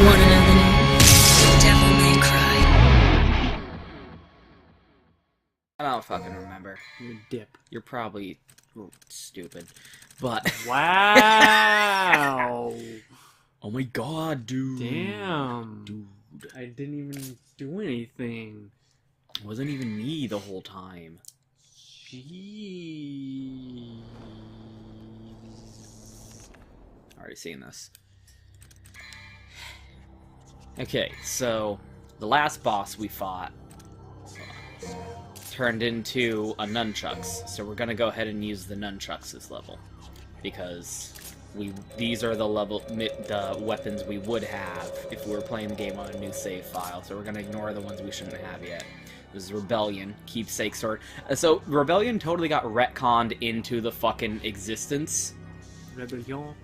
Want another name? Devil May Cry. I don't fucking remember. You dip. You're probably stupid. But... Wow! Oh my god, dude. Damn. Dude. I didn't even do anything. It wasn't even me the whole time. Jeez. Already seen this. Okay, so the last boss we fought turned into a nunchucks, so we're gonna go ahead and use the nunchucks this level because these are the weapons we would have if we were playing the game on a new save file. So we're gonna ignore the ones we shouldn't have yet. This is Rebellion, keepsake sword. So Rebellion totally got retconned into the fucking existence. Rebellion.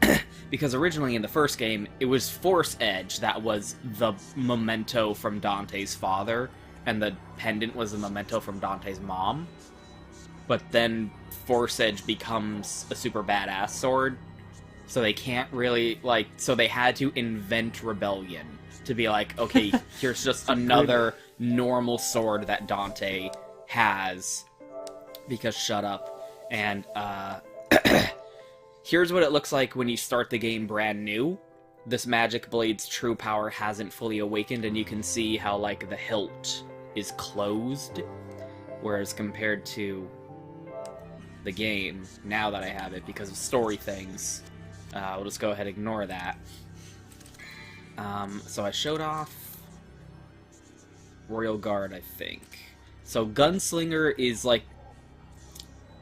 Because originally in the first game, it was Force Edge that was the memento from Dante's father, and the pendant was the memento from Dante's mom. But then Force Edge becomes a super badass sword, so they can't really, like, so they had to invent Rebellion to be like, okay, here's just another normal sword that Dante has, because shut up. And, here's what it looks like when you start the game brand new. This magic blade's true power hasn't fully awakened, and you can see how, like, the hilt is closed. Whereas compared to the game, now that I have it, because of story things, we'll just go ahead and ignore that. So I showed off Royal Guard, I think. So Gunslinger is, like,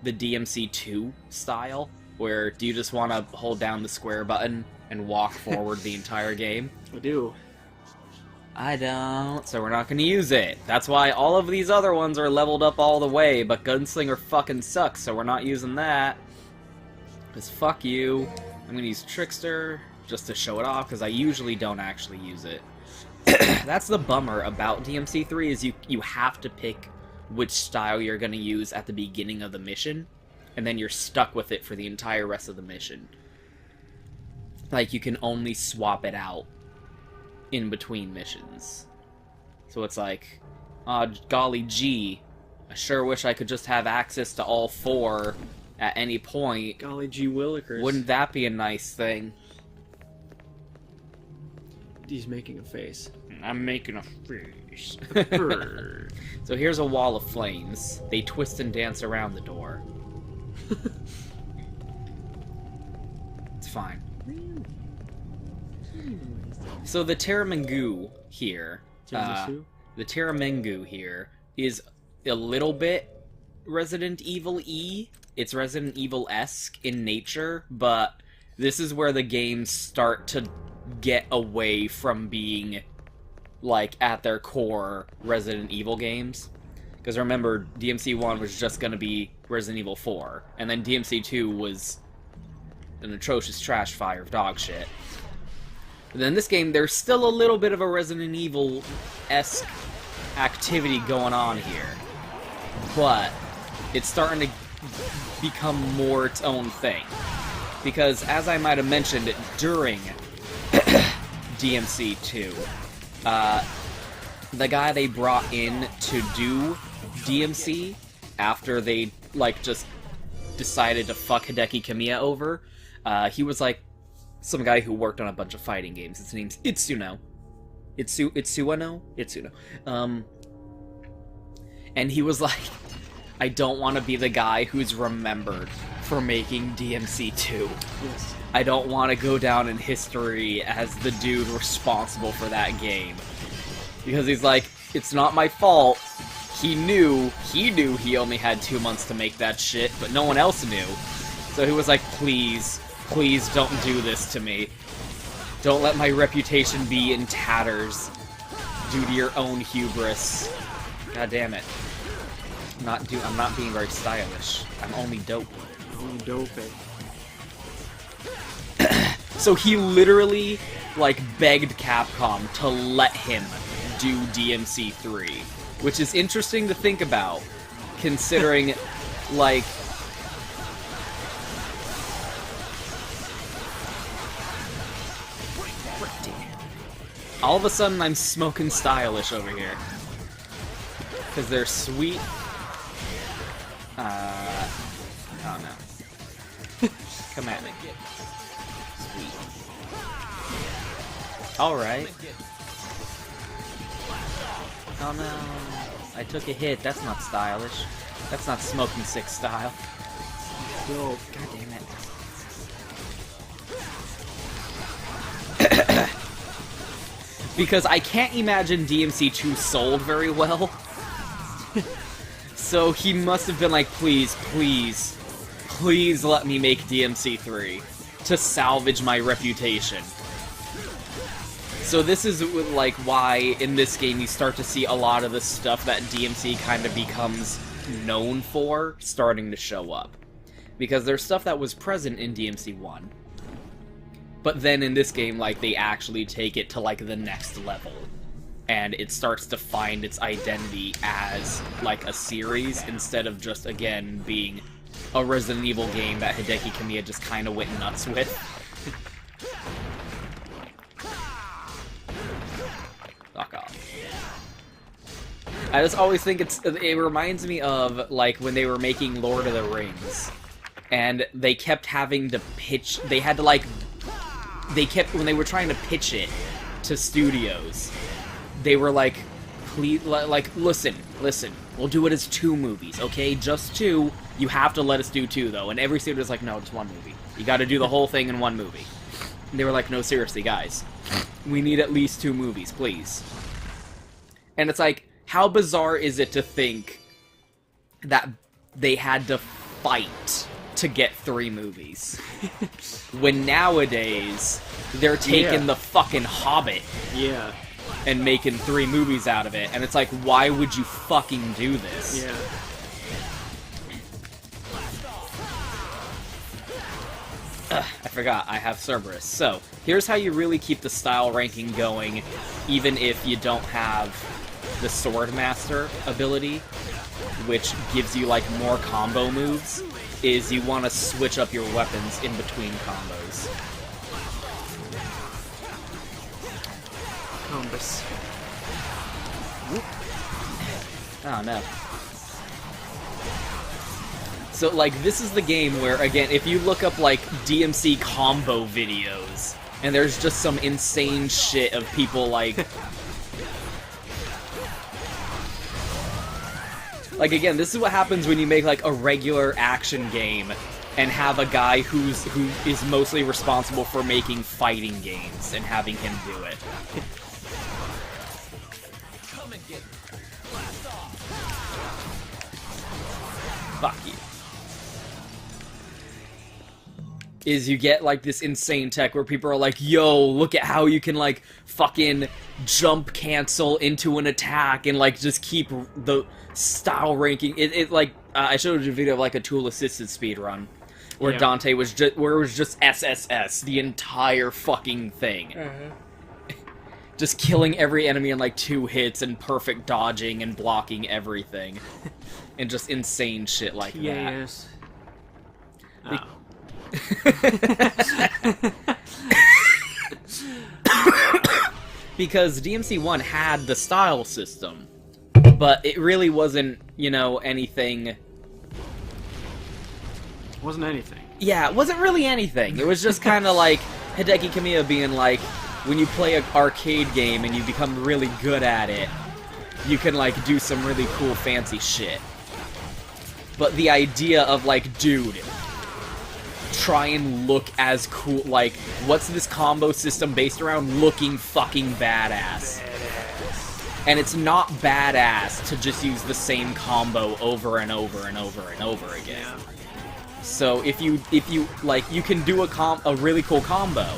the DMC2 style, where do you just want to hold down the square button and walk forward the entire game? I do. I don't, so we're not going to use it. That's why all of these other ones are leveled up all the way, but Gunslinger fucking sucks, so we're not using that. Because fuck you. I'm going to use Trickster just to show it off, because I usually don't actually use it. That's the bummer about DMC3, is you have to pick which style you're going to use at the beginning of the mission, and then you're stuck with it for the entire rest of the mission. Like, you can only swap it out in between missions. So it's like, golly gee, I sure wish I could just have access to all four at any point. Golly gee willikers. Wouldn't that be a nice thing? He's making a face. I'm making a face. So here's a wall of flames. They twist and dance around the door. It's fine. So the Terramengu here, is a little bit Resident Evil-y. It's Resident Evil-esque in nature, but this is where the games start to get away from being, like, at their core Resident Evil games. Because remember, DMC1 was just going to be Resident Evil 4, and then DMC2 was an atrocious trash fire of dog shit. But then in this game, there's still a little bit of a Resident Evil-esque activity going on here. But it's starting to become more its own thing. Because, as I might have mentioned during DMC2, the guy they brought in to do DMC, after they, like, just decided to fuck Hideki Kamiya over, he was, like, some guy who worked on a bunch of fighting games. His name's Itsuno. Itsuno? And he was like, I don't want to be the guy who's remembered for making DMC2. Yes. I don't want to go down in history as the dude responsible for that game. Because he's like, it's not my fault. He knew he only had 2 months to make that shit, but no one else knew. So he was like, please don't do this to me. Don't let my reputation be in tatters due to your own hubris. God damn it. I'm not being very stylish. I'm only dope. Only dope. So he literally, like, begged Capcom to let him do DMC3, which is interesting to think about, considering, like, All of a sudden, I'm smoking stylish over here. Because they're sweet. Oh no. Come at me. Sweet. Alright. Oh no. I took a hit. That's not stylish. That's not Smoking Six style. Yo, God damn it. Because I can't imagine DMC2 sold very well. So he must have been like, please, please, please let me make DMC3 to salvage my reputation. So this is like why in this game you start to see a lot of the stuff that DMC kind of becomes known for starting to show up. Because there's stuff that was present in DMC1. But then in this game, like, they actually take it to, like, the next level. And it starts to find its identity as, like, a series, instead of just, again, being a Resident Evil game that Hideki Kamiya just kind of went nuts with. Fuck off. I just always think it reminds me of, like, when they were making Lord of the Rings. And they kept having to pitch, they had to, like, when they were trying to pitch it to studios, they were like, please, like, listen, we'll do it as 2 movies, okay? Just 2. You have to let us do 2, though. And every studio was like, no, just 1 movie. You gotta do the whole thing in 1 movie. And they were like, no, seriously, guys. We need at least 2 movies, please. And it's like, how bizarre is it to think that they had to fight to get 3 movies? When nowadays, they're taking the fucking Hobbit and making 3 movies out of it, and it's like, why would you fucking do this? Yeah. I forgot, I have Cerberus. So, here's how you really keep the style ranking going, even if you don't have the Swordmaster ability, which gives you, like, more combo moves, is you want to switch up your weapons in between combos. Combos. Oh, no. So, like, this is the game where, again, if you look up, like, DMC combo videos, and there's just some insane shit of people, like... Like, again, this is what happens when you make, like, a regular action game and have a guy who is mostly responsible for making fighting games and having him do it. Fuck you. Is you get, like, this insane tech where people are like, yo, look at how you can, like, fucking jump cancel into an attack and, like, just keep the style ranking. It like, I showed you a video of, like, a tool-assisted speedrun where Dante was just, where it was just SSS the entire fucking thing. Just killing every enemy in, like, 2 hits and perfect dodging and blocking everything. And just insane shit like that. Yes. Oh. Because DMC1 had the style system, but it really wasn't, you know, anything... Wasn't anything. Yeah, it wasn't really anything. It was just kind of like Hideki Kamiya being like, when you play an arcade game and you become really good at it, you can, like, do some really cool fancy shit. But the idea of, like, dude, try and look as cool, like, what's this combo system based around? Looking fucking badass. And it's not badass to just use the same combo over and over and over and over again. So if you like, you can do a really cool combo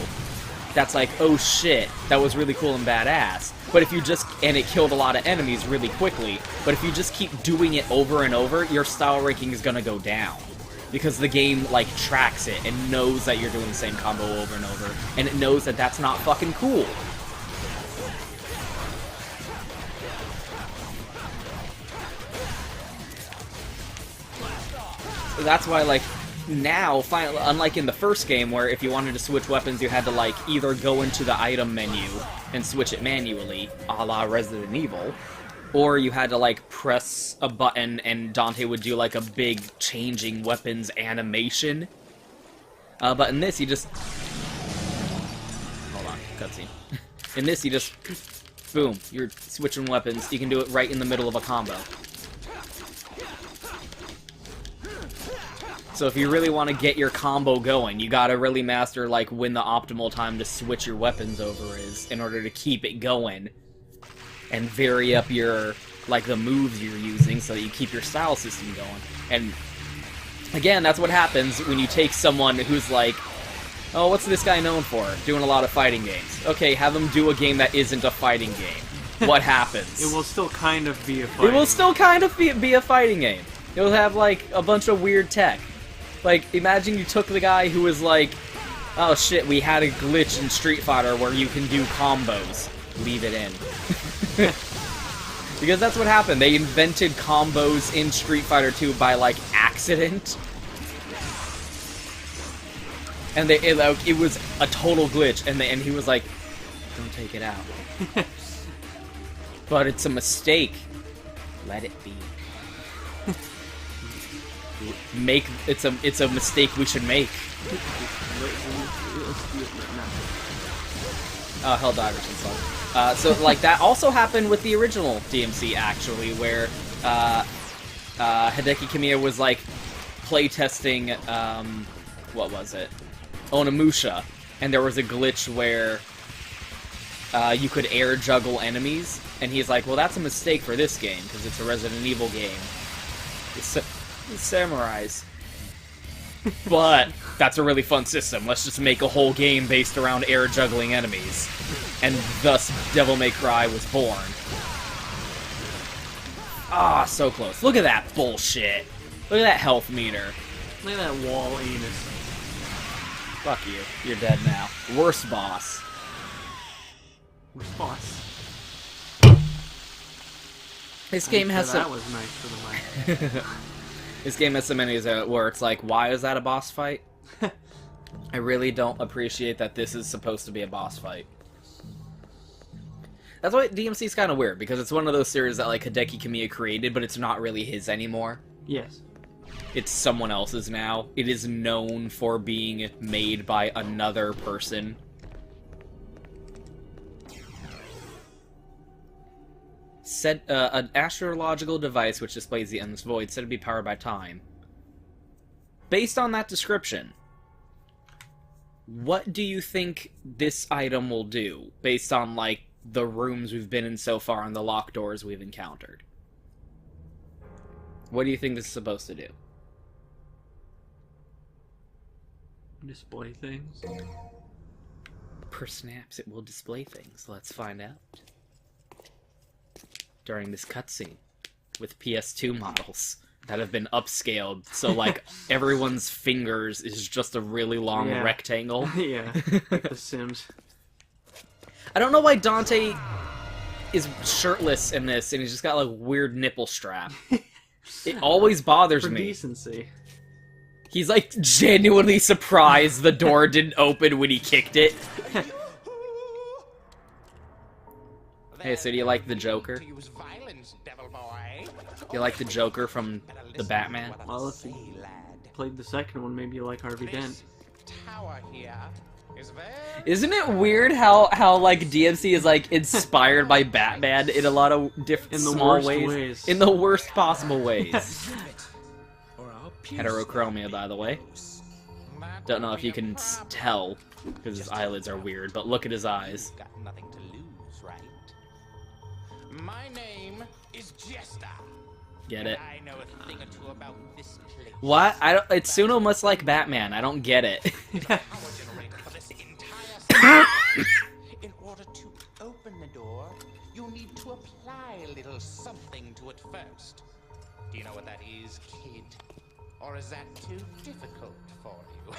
that's like, oh shit, that was really cool and badass. But if you just, and it killed a lot of enemies really quickly, but if you just keep doing it over and over, your style ranking is gonna go down. Because the game, like, tracks it and knows that you're doing the same combo over and over, and it knows that that's not fucking cool. So that's why, like, now, finally, unlike in the first game, where if you wanted to switch weapons, you had to, like, either go into the item menu and switch it manually, a la Resident Evil, or you had to, like, press a button and Dante would do, like, a big changing weapons animation. But in this, you just... Hold on, cutscene. In this, you just... Boom, you're switching weapons. You can do it right in the middle of a combo. So if you really want to get your combo going, you gotta really master, like, when the optimal time to switch your weapons over is, in order to keep it going. And vary up your, like, the moves you're using so that you keep your style system going. And, again, that's what happens when you take someone who's like, oh, what's this guy known for? Doing a lot of fighting games. Okay, have him do a game that isn't a fighting game. What happens? It will still kind of be a fighting game. It will still kind of be a fighting game. It'll have, like, a bunch of weird tech. Like, imagine you took the guy who was like, oh shit, we had a glitch in Street Fighter where you can do combos. Leave it in. Because that's what happened. They invented combos in Street Fighter 2 by, like, accident. And it was a total glitch, and he was like, don't take it out. But it's a mistake. Let it be. It's a mistake we should make. Oh, Helldivers and stuff. So, like, that also happened with the original DMC, actually, where Hideki Kamiya was, like, playtesting, what was it? Onimusha, and there was a glitch where you could air juggle enemies, and he's like, well, that's a mistake for this game, because it's a Resident Evil game. It's samurais. But that's a really fun system. Let's just make a whole game based around air juggling enemies. And thus Devil May Cry was born. Ah, so close. Look at that bullshit. Look at that health meter. Look at that wall anus. Fuck you. You're dead now. Worst boss. Worst boss. This game has some... That was nice for the mic. This game has so many where it's like, why is that a boss fight? I really don't appreciate that this is supposed to be a boss fight. That's why DMC's kind of weird, because it's one of those series that, like, Hideki Kamiya created, but it's not really his anymore. Yes. It's someone else's now. It is known for being made by another person. Said an astrological device which displays the endless void, said to be powered by time. Based on that description, what do you think this item will do, based on, like, the rooms we've been in so far and the locked doors we've encountered? What do you think this is supposed to do? Display things. Per snaps, it will display things. Let's find out. During this cutscene with PS2 models that have been upscaled, so, like, everyone's fingers is just a really long rectangle. Yeah, like The Sims. I don't know why Dante is shirtless in this, and he's just got, like, weird nipple strap. It always bothers For me. decency. He's, like, genuinely surprised the door didn't open when he kicked it. Hey, so do you like the Joker? Do you like the Joker from the Batman? Well, if you played the second one, maybe you like Harvey Dent. Isn't it weird how like DMC is, like, inspired by Batman in a lot of different small ways? In the worst possible ways. Heterochromia, by the way. Don't know if you can tell because his eyelids are weird, but look at his eyes. My name is Jester. Get it? I know a thing or two about this place. What? I don't. Itsuno must like Batman. I don't get it. Power generator for this entire city. In order to open the door, you need to apply a little something to it first. Do you know what that is, kid? Or is that too difficult for you?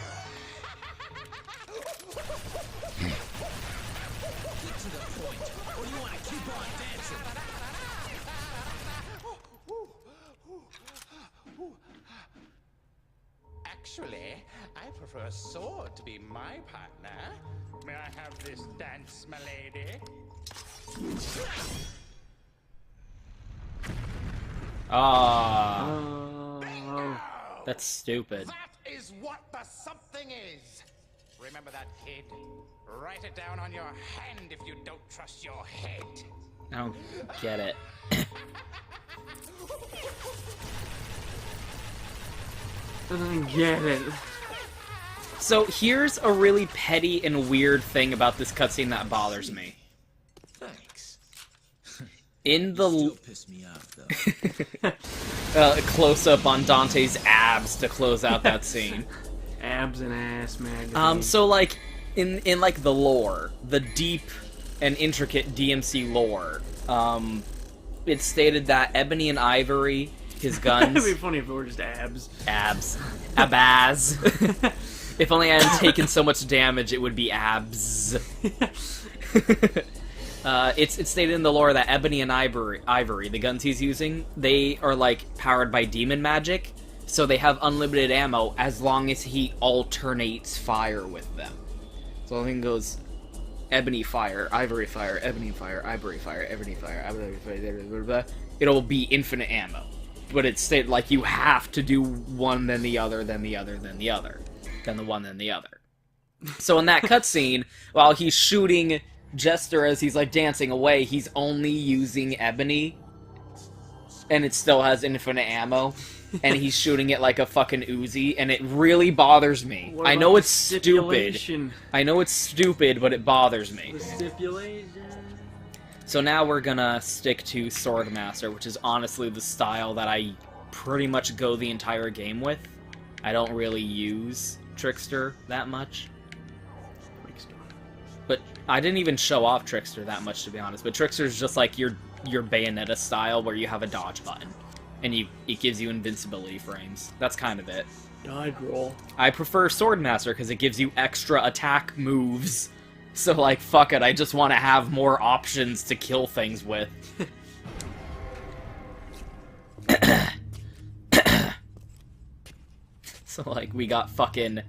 Get to the point, or you want to keep on dancing. Actually, I prefer a sword to be my partner. May I have this dance, my lady? Ah, Oh. that's stupid. That is what the something is. Remember that, kid? Write it down on your hand if you don't trust your head. I don't get it. Doesn't get it. So here's a really petty and weird thing about this cutscene that bothers me. Thanks. In the Still piss me off though. a close-up on Dante's abs to close out that scene. Abs and ass magazine. So like in like the lore, the deep and intricate DMC lore, it's stated that Ebony and Ivory, his guns, It'd be funny if it were just abs. abaz. If only I hadn't taken so much damage, it would be abs. It's stated in the lore that Ebony and Ivory, the guns he's using, they are like powered by demon magic, so they have unlimited ammo as long as he alternates fire with them. So the thing goes Ebony fire, Ivory fire, Ebony fire, Ivory fire, Ebony fire, Ivory fire, blah, blah, blah. It'll be infinite ammo. But it's stated like you have to do one, then the other, then the other, then the other, then the one, then the other. So in that cutscene, while he's shooting Jester as he's like dancing away, he's only using Ebony, and it still has infinite ammo, and he's shooting it like a fucking Uzi, and it really bothers me. What I about know the it's stupid. stipulation? I know it's stupid, but it bothers me. The stipulation. So now we're gonna stick to Swordmaster, which is honestly the style that I pretty much go the entire game with. I don't really use Trickster that much. But I didn't even show off Trickster that much, to be honest. But Trickster's just like your Bayonetta style, where you have a dodge button, and it gives you invincibility frames. That's kind of it. Dodge roll. I prefer Swordmaster because it gives you extra attack moves. So, like, fuck it, I just want to have more options to kill things with. So, like, we got fucking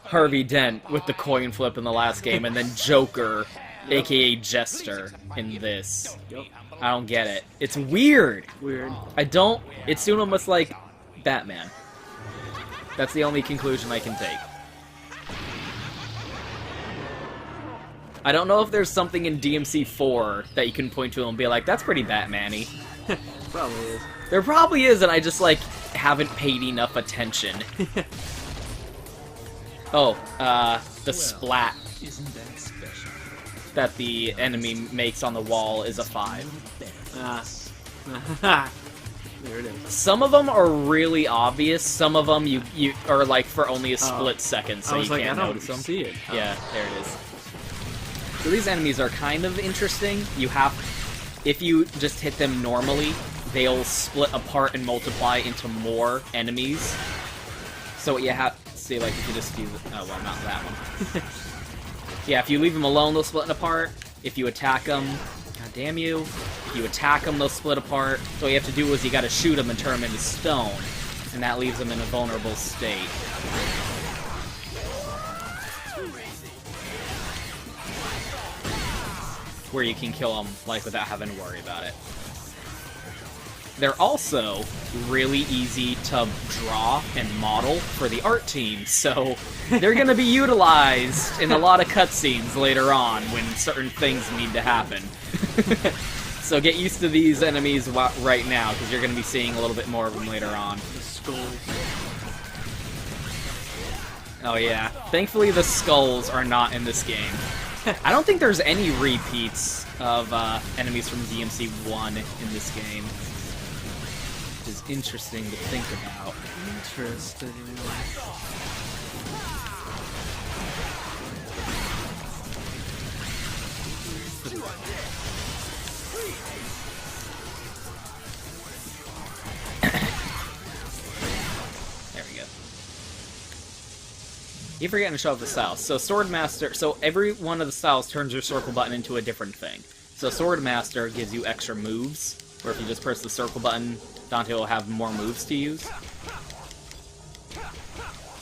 Harvey Dent with the coin flip in the last game, and then Joker, aka Jester, in this. Yep. I don't get it. It's weird. Weird. It's soon almost like Batman. That's the only conclusion I can take. I don't know if there's something in DMC 4 that you can point to and be like, that's pretty Batman-y. Probably is. There probably is, and I just, like, haven't paid enough attention. Oh, the splat Isn't that special? that the enemy makes on the wall is a 5. There it is. Some of them are really obvious, some of them you are, like, for only a split second, so I you was like, can't I don't notice them. see it. Yeah, there it is. So these enemies are kind of interesting. If you just hit them normally, they'll split apart and multiply into more enemies. So what you have, see, like, if you just do, oh, well, not that one. Yeah, if you leave them alone, they'll split apart. If you attack them, god damn you, if you attack them, they'll split apart. So what you have to do is you gotta shoot them and turn them into stone, and that leaves them in a vulnerable state. Where you can kill them, like, without having to worry about it. They're also really easy to draw and model for the art team, so they're gonna be utilized in a lot of cutscenes later on when certain things need to happen. So get used to these enemies right now, because you're gonna be seeing a little bit more of them later on. The skulls. Oh yeah. Thankfully the skulls are not in this game. I don't think there's any repeats of enemies from DMC 1 in this game. Which is interesting to think about. Interesting. There we go. You forgetting to show off the styles. So Swordmaster, so every one of the styles turns your circle button into a different thing. So Swordmaster gives you extra moves, where if you just press the circle button, Dante will have more moves to use.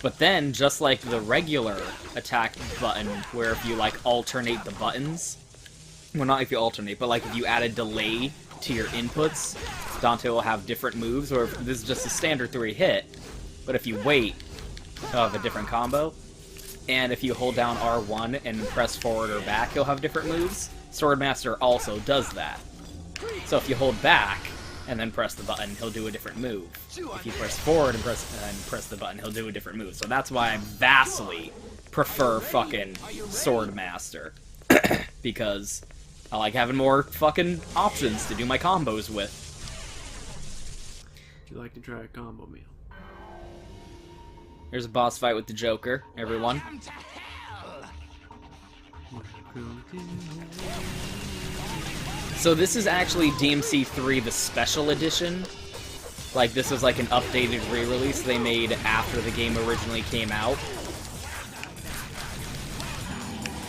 But then, just like the regular attack button, where if you, like, alternate the buttons... Well, not if you alternate, but, like, if you add a delay to your inputs, Dante will have different moves, or if this is just a standard 3-hit. But if you wait, he'll have a different combo. And if you hold down R1 and press forward or back, he'll have different moves. Swordmaster also does that. So if you hold back and then press the button, he'll do a different move. If you press forward and press the button, he'll do a different move. So that's why I vastly prefer fucking Swordmaster. Because I like having more fucking options to do my combos with. Would you like to try a combo meal? Here's a boss fight with the Joker, everyone. So this is actually DMC 3, the special edition. Like, this is like an updated re-release they made after the game originally came out.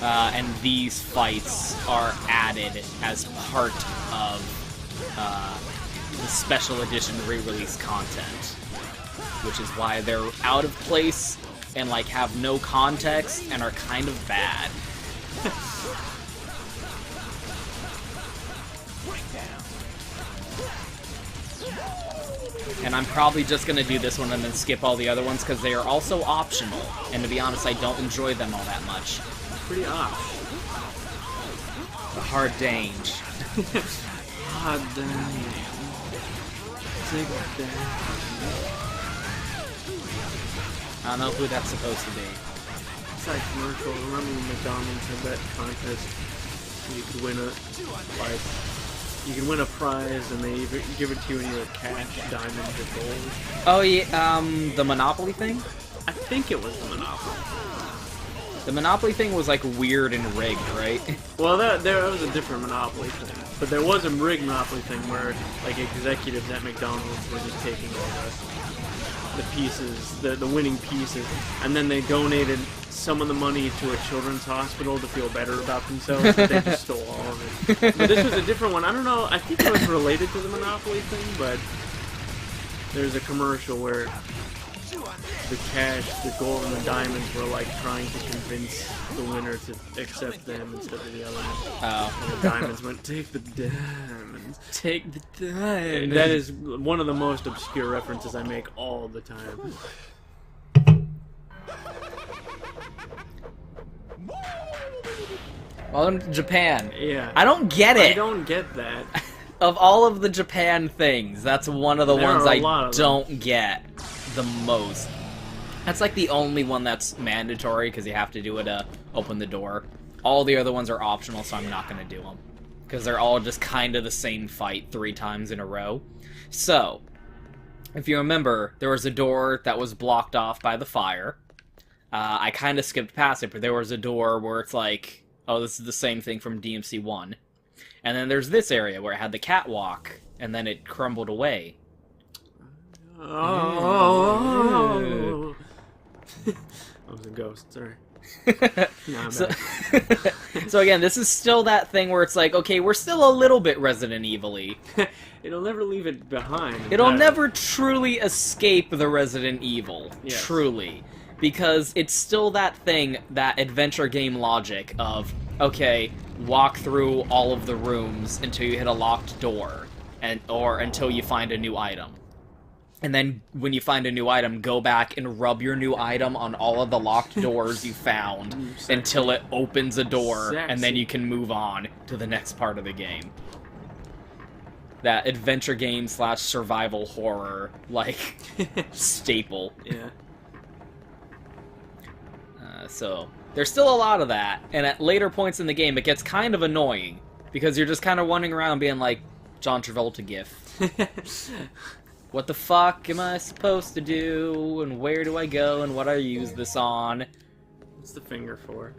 And these fights are added as part of the special edition re-release content. Which is why they're out of place and, like, have no context and are kind of bad. And I'm probably just gonna do this one and then skip all the other ones, because they are also optional. And to be honest, I don't enjoy them all that much. Pretty odd. The hard dange. Hard dange. Take that. I don't know who that's supposed to be. It's like commercial. Remember when McDonald's had that contest? You could win you could win a prize, and they either give it to you in either cash, diamonds, or gold. Oh yeah, the Monopoly thing? I think it was the Monopoly. The Monopoly thing was like weird and rigged, right? Well, there was a different Monopoly thing, but there was a rigged Monopoly thing where like executives at McDonald's were just taking all the pieces, the winning pieces, and then they donated some of the money to a children's hospital to feel better about themselves, but they just stole all of it. But this was a different one. I don't know, I think it was related to the Monopoly thing, but there's a commercial where the cash, the gold, and the diamonds were like trying to convince the winner to accept them instead of the other one. Oh. And the diamonds went, take the diamonds. Take the diamonds. That is one of the most obscure references I make all the time. Welcome to Japan. Yeah. I don't get it. I don't get that. Of all of the Japan things, that's one of the ones I don't get the most. That's like the only one that's mandatory, because you have to do it to open the door. All the other ones are optional, so I'm not going to do them. Because they're all just kind of the same fight 3 times in a row. So, if you remember, there was a door that was blocked off by the fire. I kind of skipped past it, but there was a door where it's like, oh, this is the same thing from DMC 1. And then there's this area where it had the catwalk, and then it crumbled away. Oh. I was a ghost, sorry. No, I'm So, so again, this is still that thing where it's like, okay, we're still a little bit Resident Evil-y. It'll never leave it behind. It'll never truly escape the Resident Evil. Yes. Truly. Because it's still that thing, that adventure game logic of, okay, walk through all of the rooms until you hit a locked door, or until you find a new item. And then, when you find a new item, go back and rub your new item on all of the locked doors you found until it opens a door, and then you can move on to the next part of the game. That adventure game / survival horror, like, staple. Yeah. So, there's still a lot of that, and at later points in the game, it gets kind of annoying, because you're just kind of wandering around being like, John Travolta gif. What the fuck am I supposed to do, and where do I go, and what do I use this on? What's the finger for?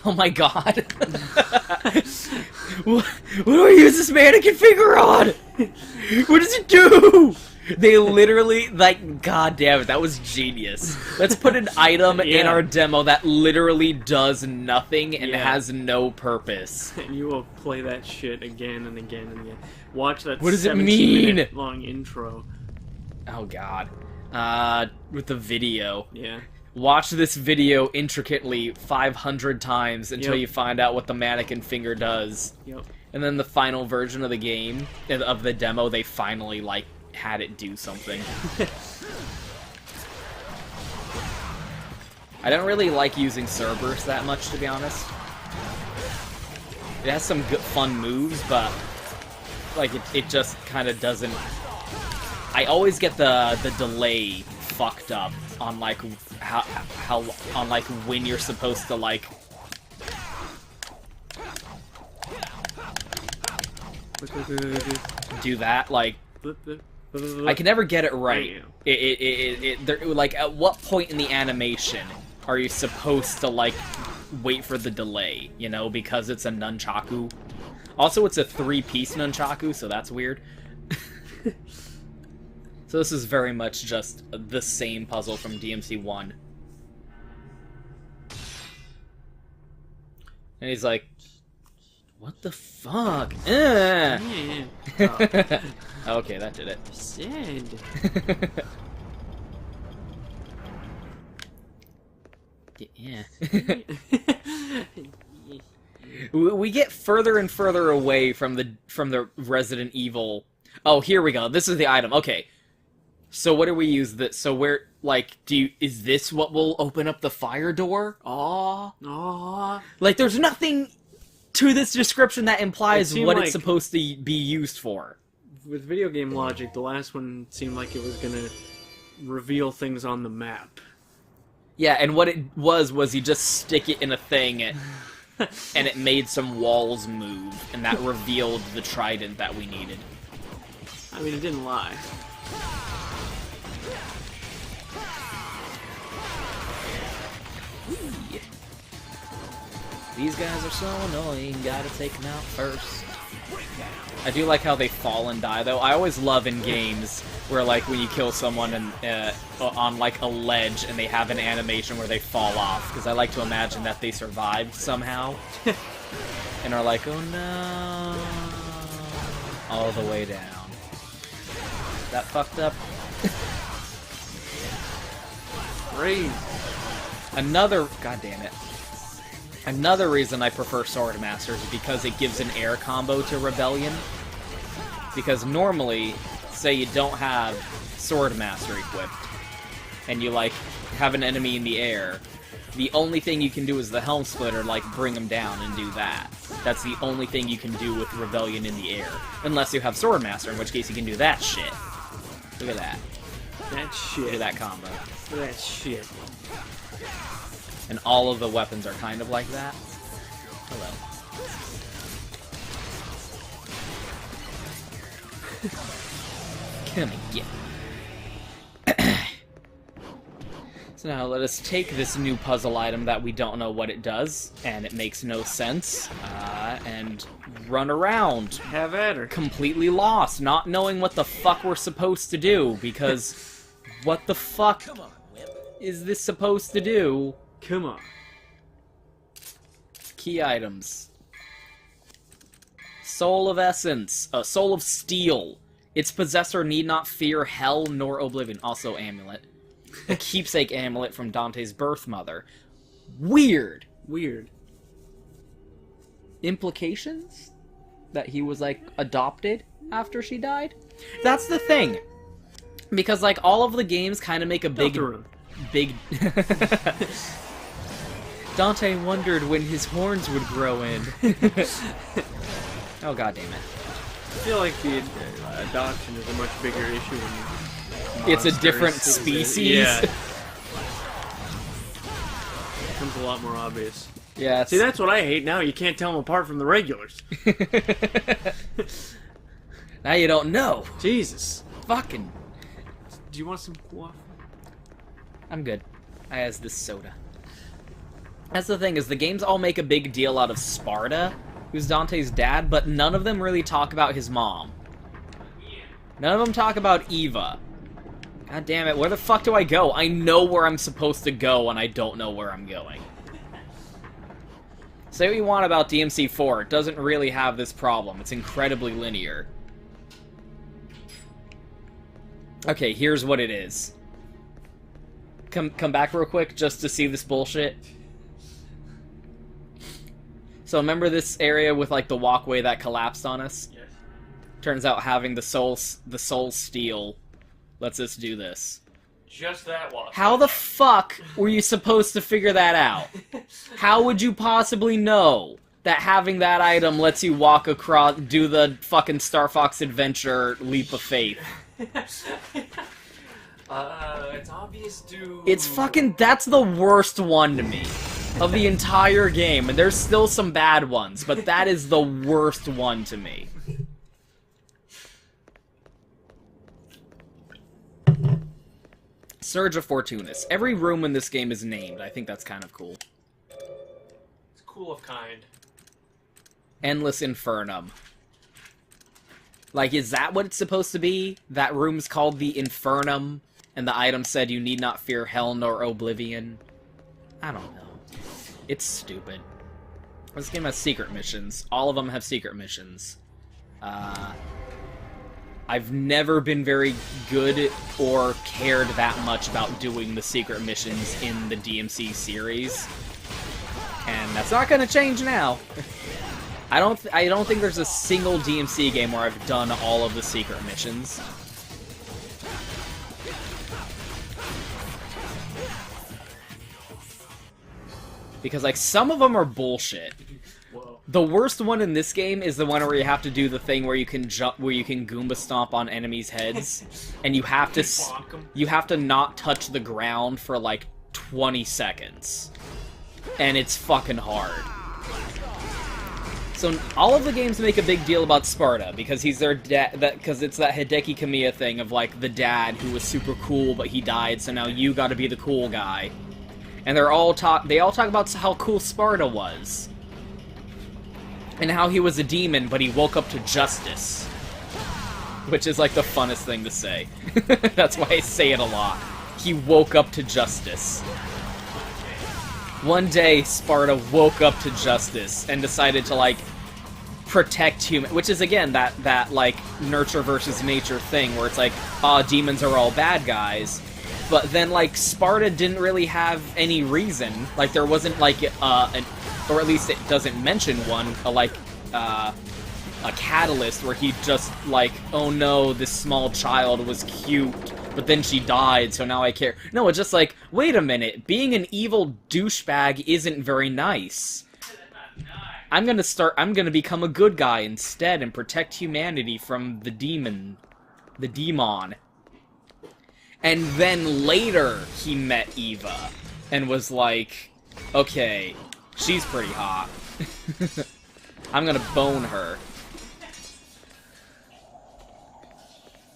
Oh my god. What do I use this mannequin finger on? What does it do? They literally, like, god damn it, that was genius. Let's put an item in our demo that literally does nothing and has no purpose. And you will play that shit again and again and again. Watch that What does it mean? 17-minute long intro. Oh god. With the video. Yeah. Watch this video intricately 500 times until Yep. you find out what the mannequin finger does. Yep. And then the final version of the game, of the demo, they finally, like, had it do something. I don't really like using Cerberus that much, to be honest. It has some good, fun moves, but, like, it just kind of doesn't... I always get the delay fucked up on, like, how on, like, when you're supposed to, like... do that, like... I can never get it right. Like, at what point in the animation are you supposed to, like, wait for the delay, you know, because it's a nunchaku? Also, it's a 3-piece nunchaku, so that's weird. So this is very much just the same puzzle from DMC1. And he's like, what the fuck? Yeah. Oh. Okay, that did it. Sad. Yeah. We get further and further away from the Resident Evil. Oh, here we go. This is the item. Okay. So what do we use this? So where, like, is this what will open up the fire door? Aw. Like, there's nothing to this description that implies It what seemed it's supposed to be used for. With video game logic, the last one seemed like it was gonna reveal things on the map. Yeah, and what it was you just stick it in a thing, and it made some walls move, and that revealed the trident that we needed. I mean, it didn't lie. Whee! These guys are so annoying, gotta take them out first. I do like how they fall and die, though. I always love in games where, like, when you kill someone and on, like, a ledge and they have an animation where they fall off, because I like to imagine that they survived somehow. And are like, oh no, all the way down. That fucked up. Crazy. God damn it. Another reason I prefer Sword Masters is because it gives an air combo to Rebellion. Because normally, say you don't have Sword Master equipped, and you, like, have an enemy in the air, the only thing you can do is the Helm Splitter, like, bring them down and do that. That's the only thing you can do with Rebellion in the air. Unless you have Sword Master, in which case you can do that shit. Look at that. That shit. Look at that combo. That shit. And all of the weapons are kind of like that. Hello. Come and get me. So now let us take this new puzzle item that we don't know what it does, and it makes no sense, and run around. Have at her. Completely lost, not knowing what the fuck we're supposed to do, because what the fuck is this supposed to do? Come on. Key items. Soul of Essence. Soul of Steel. Its possessor need not fear hell nor oblivion. Also amulet. A keepsake amulet from Dante's birth mother. Weird. Weird. Implications? That he was, like, adopted after she died? That's the thing. Because, like, all of the games kind of make a big... Dante wondered when his horns would grow in. Oh, god damn it. I feel like the adoption is a much bigger issue than It's a different species. Yeah. It becomes a lot more obvious. Yeah. See, that's what I hate now. You can't tell them apart from the regulars. Now you don't know. Jesus. Fucking. Do you want some water? I'm good. I has this soda. That's the thing, is the games all make a big deal out of Sparta, who's Dante's dad, but none of them really talk about his mom. None of them talk about Eva. God damn it, where the fuck do I go? I know where I'm supposed to go, and I don't know where I'm going. Say what you want about DMC4, it doesn't really have this problem. It's incredibly linear. Okay, here's what it is. come back real quick just to see this bullshit? So remember this area with like the walkway that collapsed on us? Yes. Turns out having the soul steel lets us do this. Just that walk. How the fuck were you supposed to figure that out? How would you possibly know that having that item lets you walk across, do the fucking Star Fox Adventure leap of faith? It's obvious, dude. It's fucking, that's the worst one to me of the entire game, and there's still some bad ones, but that is the worst one to me. Surge of Fortunis. Every room in this game is named. I think that's kind of cool. It's cool of kind. Endless Infernum. Like, is that what it's supposed to be? That room's called the Infernum, and the item said you need not fear hell nor oblivion? I don't know. It's stupid. This game has secret missions. All of them have secret missions. I've never been very good or cared that much about doing the secret missions in the DMC series. And that's not gonna change now. I don't think there's a single DMC game where I've done all of the secret missions. Because, like, some of them are bullshit. Whoa. The worst one in this game is the one where you have to do the thing where you can jump, where you can Goomba stomp on enemies' heads, and you have to not touch the ground for like 20 seconds, and it's fucking hard. So all of the games make a big deal about Sparta because he's their dad. Because it's that Hideki Kamiya thing of like the dad who was super cool but he died, so now you got to be the cool guy. And they all talk about how cool Sparta was. And how he was a demon, but he woke up to justice. Which is like the funnest thing to say. That's why I say it a lot. He woke up to justice. One day, Sparta woke up to justice and decided to, like, protect human... Which is, again, that like, nurture versus nature thing, where it's like, demons are all bad guys. But then, like, Sparta didn't really have any reason. Like, there wasn't, like, or at least it doesn't mention one, a catalyst where he just, like, oh no, this small child was cute, but then she died, so now I care. No, it's just like, wait a minute, being an evil douchebag isn't very nice. I'm gonna become a good guy instead and protect humanity from the demon. The demon. And then later, he met Eva, and was like, okay, she's pretty hot. I'm gonna bone her.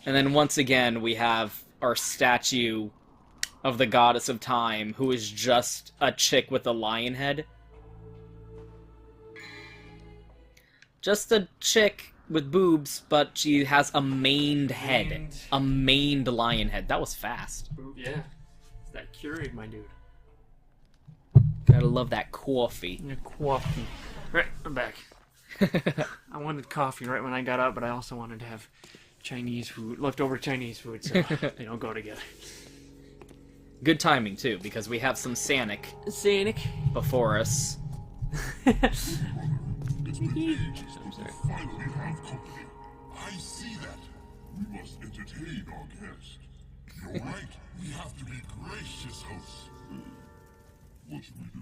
And then once again, we have our statue of the goddess of time, who is just a chick with a lion head. Just a chick with boobs, but she has a maned head. A maned lion head. That was fast. Yeah. It's that Keurig, my dude. Gotta love that coffee. Yeah, coffee. Right, I'm back. I wanted coffee right when I got up, but I also wanted to have Chinese food, leftover Chinese food, so they don't go together. Good timing, too, because we have some Sanic before us. I'm sorry. Finally have company. I see that. We must entertain our guest. You're right. We have to be gracious hosts. What should we do?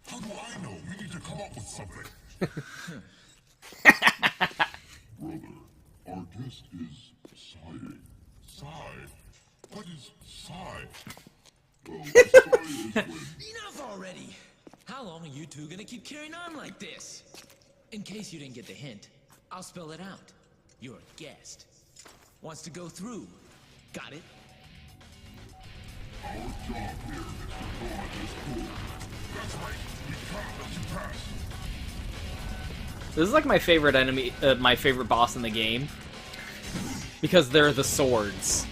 How do I know? We need to come up with something. Brother, our guest is sighing. Sigh? What is sigh? Oh, sigh is when... Enough already! How long are you two gonna keep carrying on like this? In case you didn't get the hint, I'll spell it out. Your guest wants to go through. Got it? Our job here is to guard this pool. That's right. We can't let you pass. This is like my favorite enemy, my favorite boss in the game. Because they're the swords.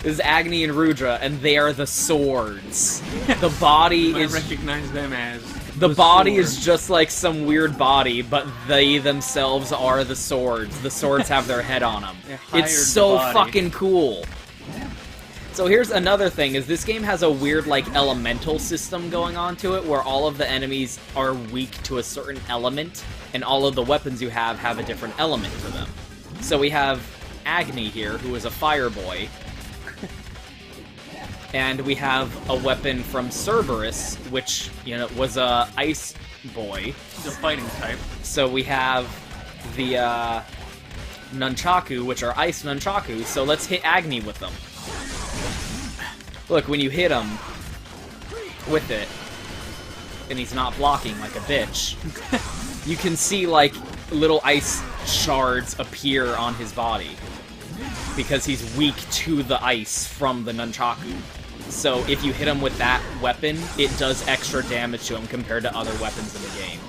This is Agni and Rudra, and they are the swords. The body I is... recognize them as... The body sword. is just like some weird body, but they themselves are the swords. The swords have their head on them. It's so fucking cool. So here's another thing, is this game has a weird, like, elemental system going on to it, where all of the enemies are weak to a certain element, and all of the weapons you have a different element to them. So we have Agni here, who is a fire boy, and we have a weapon from Cerberus, which, you know, was a ice boy. He's a fighting type. So we have the Nunchaku, which are ice Nunchaku, so let's hit Agni with them. Look, when you hit him with it, and he's not blocking like a bitch, you can see, like, little ice shards appear on his body. Because he's weak to the ice from the Nunchaku. So if you hit him with that weapon, it does extra damage to him compared to other weapons in the game.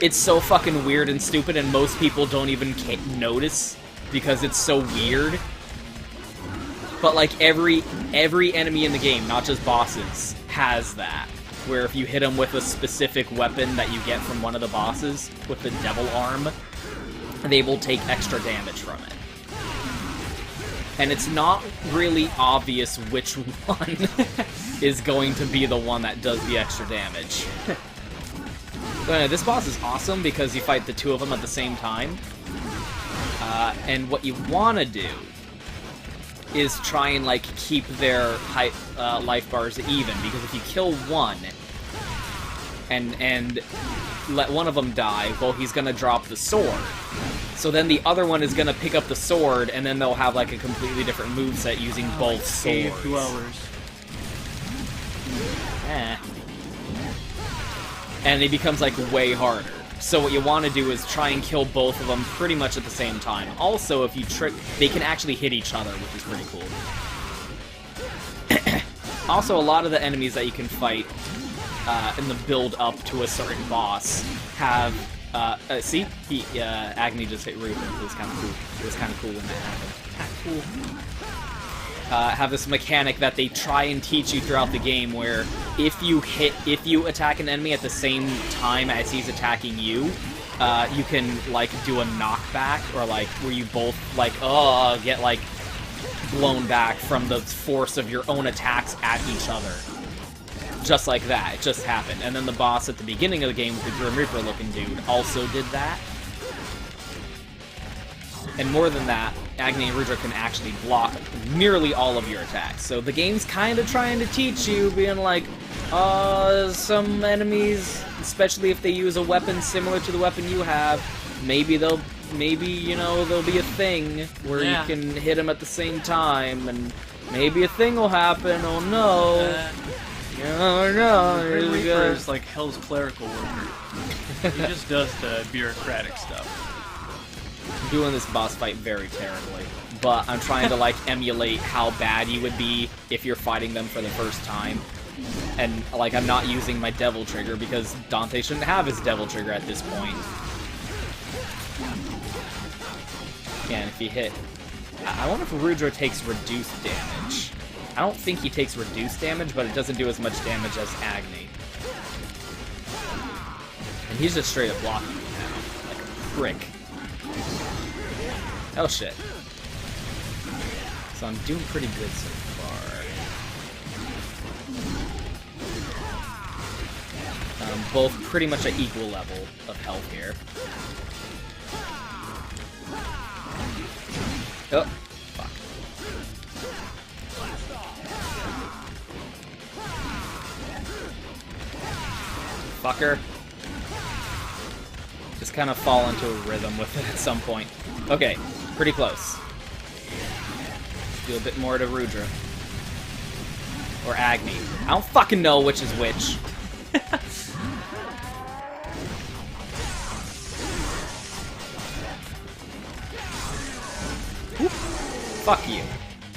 It's so fucking weird and stupid, and most people don't even notice because it's so weird. But like every enemy in the game, not just bosses, has that. Where if you hit them with a specific weapon that you get from one of the bosses, with the devil arm, they will take extra damage from it. And it's not really obvious which one is going to be the one that does the extra damage. But this boss is awesome because you fight the two of them at the same time. And what you want to do is try and, like, keep their life bars even, because if you kill one and let one of them die, well, he's gonna drop the sword. So then the other one is gonna pick up the sword, and then they'll have, like, a completely different moveset using both Cave swords. dwellers. And it becomes, like, way harder. So what you want to do is try and kill both of them pretty much at the same time. Also, if you they can actually hit each other, which is pretty cool. Also, a lot of the enemies that you can fight in the build-up to a certain boss have... see? Agni just hit Ruben. It was kind of cool. It was kind of cool when that happened. Cool. Have this mechanic that they try and teach you throughout the game, where if you attack an enemy at the same time as he's attacking you, you can, like, do a knockback, or, like, where you both, like, get, like, blown back from the force of your own attacks at each other. Just like that. It just happened. And then the boss at the beginning of the game with the Grim Reaper looking dude also did that. And more than that, Agni and Rudra can actually block nearly all of your attacks. So the game's kind of trying to teach you, being like, some enemies, especially if they use a weapon similar to the weapon you have, maybe you know, there'll be a thing where you can hit them at the same time, and maybe a thing will happen. Oh no. Oh no. Grim Reaper is like Hell's clerical worker. He just does the bureaucratic stuff. I'm doing this boss fight very terribly, but I'm trying to, like, emulate how bad you would be if you're fighting them for the first time. And, like, I'm not using my devil trigger because Dante shouldn't have his devil trigger at this point. And if you hit... I wonder if Rudra takes reduced damage. I don't think he takes reduced damage, but it doesn't do as much damage as Agni. And he's just straight up blocking me now, like a prick. Oh shit. So I'm doing pretty good so far. Both pretty much at equal level of health here. Oh, fuck. Fucker. Just kind of fall into a rhythm with it at some point. Okay, pretty close. Do a bit more to Rudra. Or Agni. I don't fucking know which is which. Fuck you.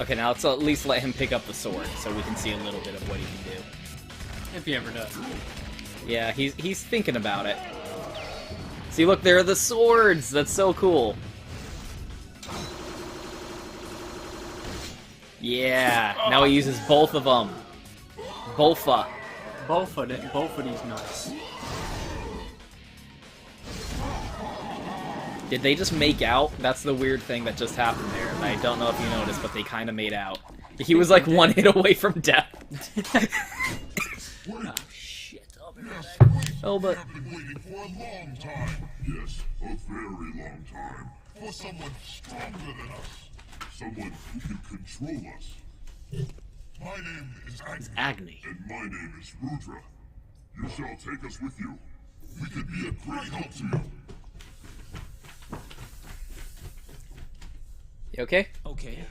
Okay, now let's at least let him pick up the sword so we can see a little bit of what he can do. If he ever does. Yeah, he's thinking about it. See, look, there are the swords! That's so cool. Yeah, now he uses both of them. Bofa. Both of these nuts. Did they just make out? That's the weird thing that just happened there. I don't know if you noticed, but they kind of made out. He was like one hit away from death. Wait, Shit. yes, wait. Oh, but... I've been waiting for a long time. Yes, a very long time. For someone stronger than us. Someone who can control us. My name is Agni. Agni. And my name is Rudra. You shall take us with you. We could be a great help to you. You okay? Okay.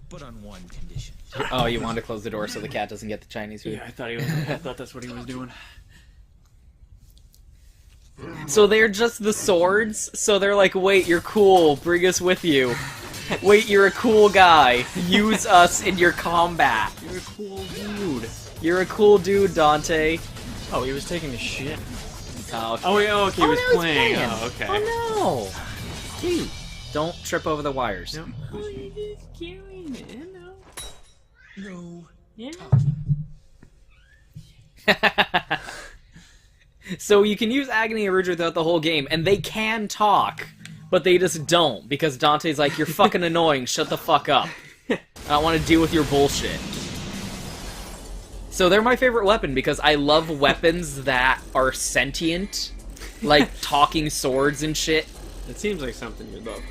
But on one condition. Oh, you wanted to close the door so the cat doesn't get the Chinese food. Yeah, I thought that's what he was doing. So they're just the swords? So they're like, wait, you're cool, bring us with you. Wait, you're a cool guy. Use us in your combat. You're a cool dude. You're a cool dude, Dante. Oh, he was taking a shit. Oh, okay. Oh, wait, oh, okay, he was no, he's playing. Oh, okay. Oh, no. Dude, don't trip over the wires. No. Oh, you're just carrying it, no. No. Yeah. So you can use Agni and Rudra throughout the whole game, and they can talk, but they just don't, because Dante's like, you're fucking annoying, shut the fuck up. I don't want to deal with your bullshit. So they're my favorite weapon, because I love weapons that are sentient, like talking swords and shit. It seems like something you'd love.